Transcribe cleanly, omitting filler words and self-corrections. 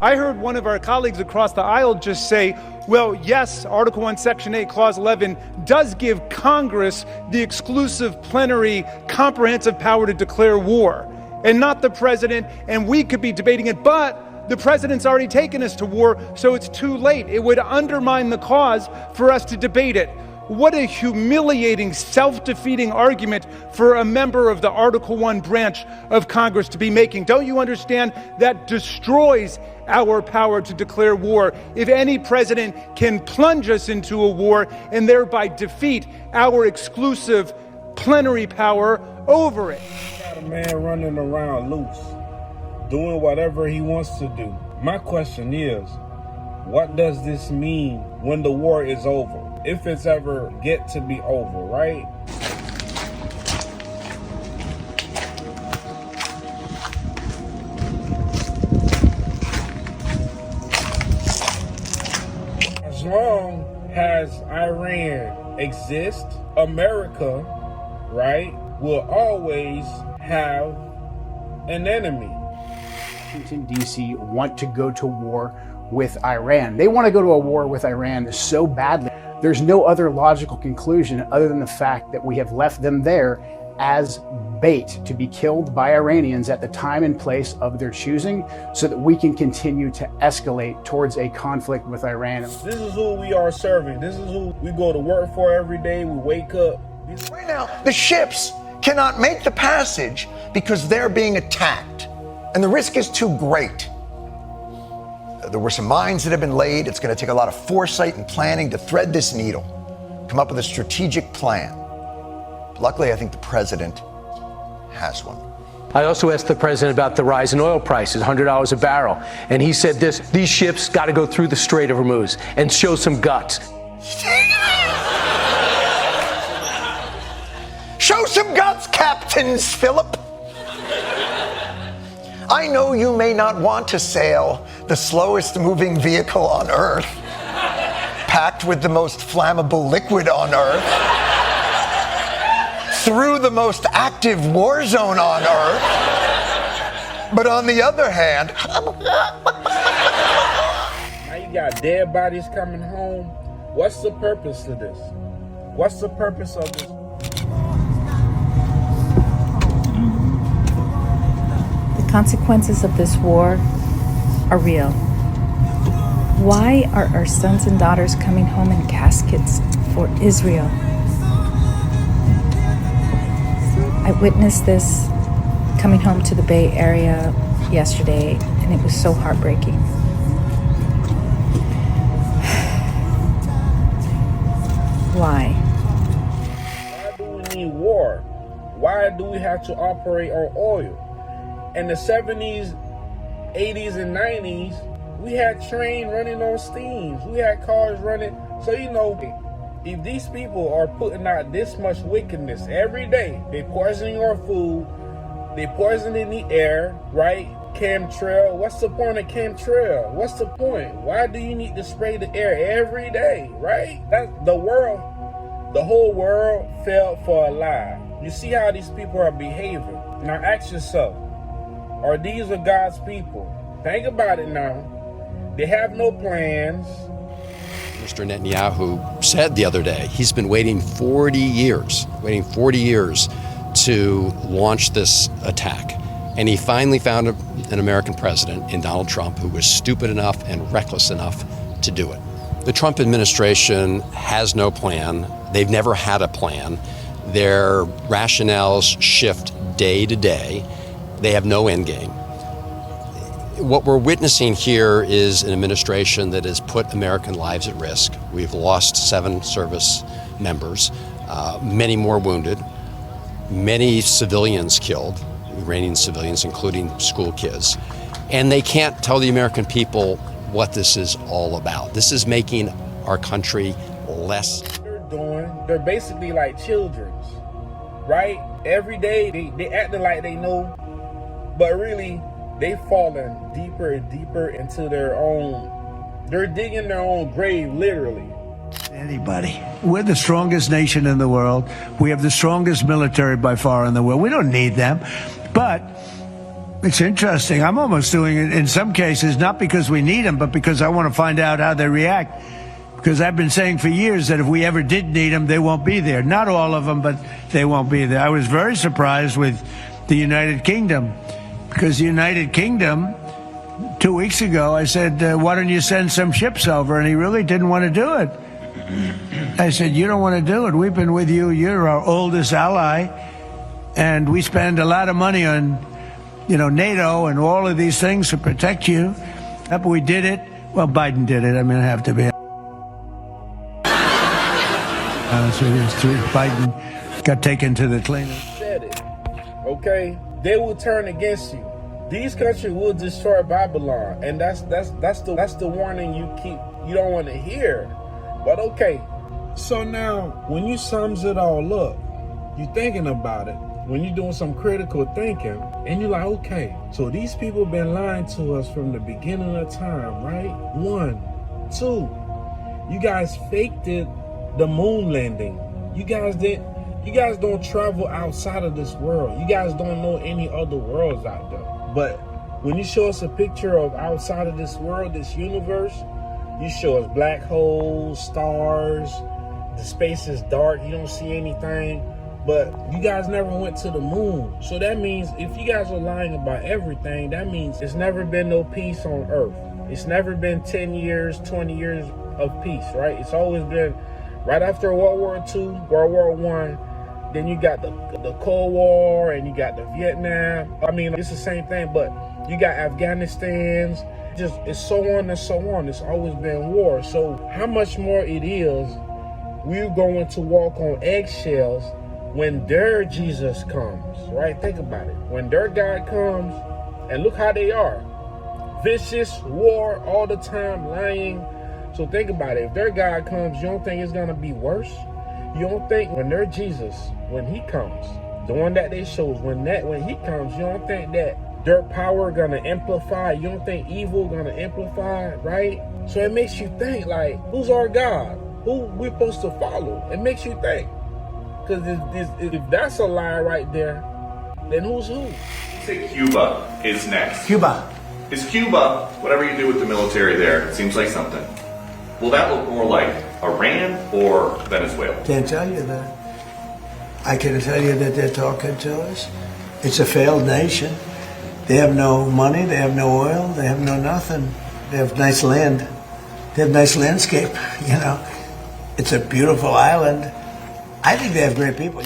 I heard one of our colleagues across the aisle just say, well, yes, Article 1, Section 8, Clause 11 does give Congress the exclusive plenary comprehensive power to declare war, and not the president, and we could be debating it, but the president's already taken us to war, so it's too late. It would undermine the cause for us to debate it. What a humiliating, self-defeating argument for a member of the Article 1 branch of Congress to be making. Don't you understand? That destroys our power to declare war. If any president can plunge us into a war and thereby defeat our exclusive plenary power over it. Got a man running around loose, doing whatever he wants to do. My question is, what does this mean when the war is over? If it's ever get to be over, right? As long as Iran exists, America, right, will always have an enemy. Washington, D.C. want to go to war with Iran. They want to go to a war with Iran so badly. There's no other logical conclusion other than the fact that we have left them there as bait to be killed by Iranians at the time and place of their choosing so that we can continue to escalate towards a conflict with Iran. This is who we are serving. This is who we go to work for every day. We wake up. Right now, the ships cannot make the passage because they're being attacked, and the risk is too great. There were some mines that have been laid. It's going to take a lot of foresight and planning to thread this needle, come up with a strategic plan. But luckily, I think the president has one. I also asked the president about the rise in oil prices, $100 a barrel. And he said this: these ships got to go through the Strait of Hormuz and show some guts. Show some guts, Captains Philip. I know you may not want to sail the slowest moving vehicle on Earth, packed with the most flammable liquid on Earth, through the most active war zone on Earth. But on the other hand, now you got dead bodies coming home. What's the purpose of this? What's the purpose of this? The consequences of this war are real. Why are our sons and daughters coming home in caskets for Israel? I witnessed this coming home to the Bay Area yesterday, and it was so heartbreaking. Why? Why do we need war? Why do we have to operate on oil? In the 70s, 80s, and 90s, we had trains running on steams. We had cars running. So, you know, if these people are putting out this much wickedness every day, they poisoning our food, they poisoning the air, right? Chemtrail. What's the point of chemtrail? What's the point? Why do you need to spray the air every day, right? That's the world. The whole world fell for a lie. You see how these people are behaving. Now ask yourself, are these God's people? Think about it now. They have no plans. Mr. Netanyahu said the other day he's been waiting 40 years to launch this attack. And he finally found an American president in Donald Trump who was stupid enough and reckless enough to do it. The Trump administration has no plan. They've never had a plan. Their rationales shift day to day. They have no end game. What we're witnessing here is an administration that has put American lives at risk. We've lost 7 service members, many more wounded, many civilians killed, Iranian civilians, including school kids. And they can't tell the American people what this is all about. This is making our country less. They're basically like children, right? Every day they acting like they know, but really they've fallen deeper and deeper into their own, they're digging their own grave, literally. Anybody. We're the strongest nation in the world. We have the strongest military by far in the world. We don't need them. But It's interesting. I'm almost doing it in some cases, not because we need them, but because I want to find out how they react. Because I've been saying for years that if we ever did need them, they won't be there. Not all of them, but they won't be there. I was very surprised with the United Kingdom, because the United Kingdom, 2 weeks ago, I said, why don't you send some ships over? And he really didn't want to do it. I said, you don't want to do it. We've been with you. You're our oldest ally. And we spend a lot of money on, NATO and all of these things to protect you. But we did it. Well, Biden did it. I mean, I have to be honest with you. Biden got taken to the cleaner. Said it. Okay? They will turn against you. These countries will destroy Babylon. And that's the warning you don't want to hear. But okay. So now, when you sums it all up, you're thinking about it. When you're doing some critical thinking, and you're like, okay, so these people been lying to us from the beginning of time, right? 1, 2, you guys faked it, the moon landing. You guys don't travel outside of this world. You guys don't know any other worlds out there. But when you show us a picture of outside of this world, this universe, you show us black holes, stars, the space is dark, you don't see anything. But you guys never went to the moon. So that means if you guys are lying about everything, that means it's never been no peace on Earth. It's never been 10 years, 20 years of peace, right? It's always been right after World War II, World War I, then you got the Cold War and you got the Vietnam. I mean, it's the same thing, but you got Afghanistan's, it's so on and so on. It's always been war. So how much more it is we're going to walk on eggshells when their Jesus comes, right? Think about it. When their God comes, and look how they are. Vicious, war, all the time, lying. So think about it. If their God comes, you don't think it's going to be worse? You don't think when their Jesus, when he comes, the one that they shows, when he comes, you don't think that their power going to amplify? You don't think evil going to amplify, right? So it makes you think, like, who's our God? Who we're supposed to follow? It makes you think. Because if that's a lie right there, then who's who? You say Cuba is next. Cuba. Is Cuba, whatever you do with the military there, it seems like something. Will that look more like Iran or Venezuela? Can't tell you that. I can tell you that they're talking to us. It's a failed nation. They have no money, they have no oil, they have no nothing. They have nice land. They have nice landscape, It's a beautiful island. I think they have great people.